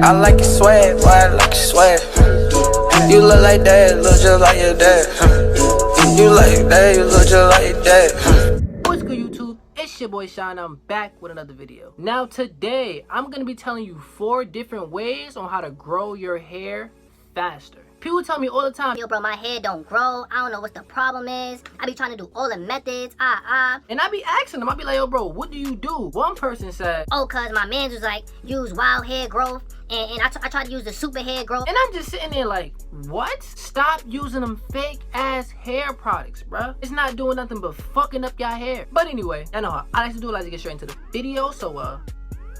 I like your swag, boy, I like your swag. You look like dad, look just like your dad. You like dad, you look just like your dad. What's good, YouTube? It's your boy Sean. I'm back with another video. Now today, I'm gonna be telling you 4 different ways on how to grow your hair faster. People tell me all the time, yo bro, my hair don't grow. I don't know what the problem is. I be trying to do all the methods, and I be asking them, I be like, yo bro, what do you do? One person said, oh, cause my man was like, use wild hair growth, and I tried to use the super hair growth. And I'm just sitting there like, what? Stop using them fake ass hair products, bruh. It's not doing nothing but fucking up your hair. But anyway, I know how I like to do, I like to get straight into the video, so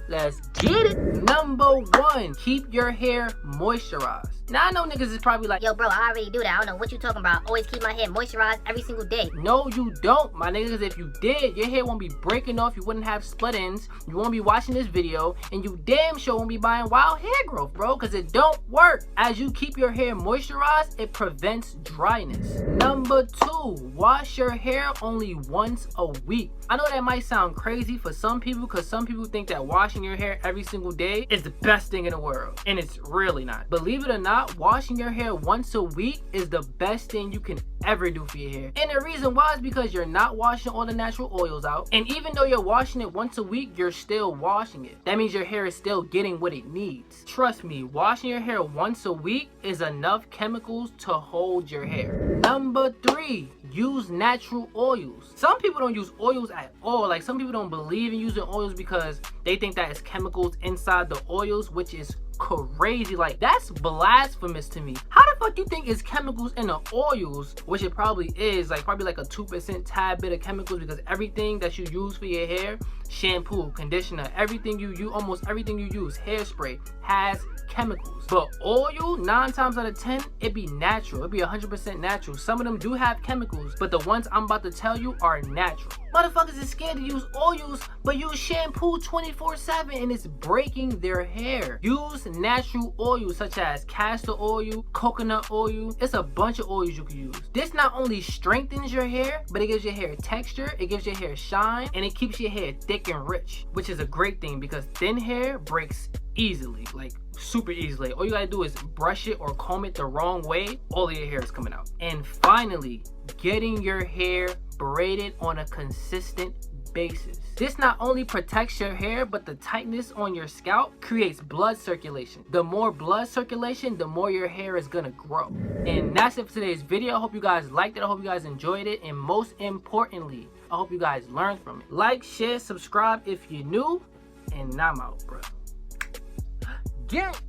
let's get it. Number 1, keep your hair moisturized. Now I know niggas is probably like, yo bro, I already do that. I don't know what you talking about. Always keep my hair moisturized every single day. No, you don't, my niggas. If you did, your hair won't be breaking off, you wouldn't have split ends, you won't be watching this video, and you damn sure won't be buying wild hair growth, bro, because it don't work. As you keep your hair moisturized, it prevents dryness. Number 2, wash your hair only once a week. I know that might sound crazy for some people, because some people think that washing your hair every single day is the best thing in the world, and it's really not. Believe it or not, washing your hair once a week is the best thing you can ever do for your hair. And the reason why is because you're not washing all the natural oils out, and even though you're washing it once a week, you're still washing it. That means your hair is still getting what it needs. Trust me, washing your hair once a week is enough chemicals to hold your hair. Number 3, use natural oils. Some people don't use oils at all. Like, some people don't believe in using oils because they think that it's chemicals inside the oils, which is crazy. Like, that's blasphemous to me. How the fuck you think it's chemicals in the oils, which it probably is, like probably like a 2% tad bit of chemicals, because everything that you use for your hair, shampoo, conditioner, everything you use, almost everything you use, hairspray, has chemicals. But oil, 9 times out of 10, it be natural. It be 100% natural. Some of them do have chemicals, but the ones I'm about to tell you are natural. Motherfuckers is scared to use oils, but use shampoo 24/7, and it's breaking their hair. Use natural oils such as castor oil, coconut oil. It's a bunch of oils you can use. This not only strengthens your hair, but it gives your hair texture, it gives your hair shine, and it keeps your hair thick and rich, which is a great thing because thin hair breaks easily, like super easily. All you gotta do is brush it or comb it the wrong way, all of your hair is coming out. And finally, getting your hair braided on a consistent basis. This not only protects your hair, but the tightness on your scalp creates blood circulation. The more blood circulation, the more your hair is gonna grow. And that's it for today's video. I hope you guys liked it. I hope you guys enjoyed it. And most importantly, I hope you guys learned from it. Like, share, subscribe if you're new, and I'm out, bro. Get it.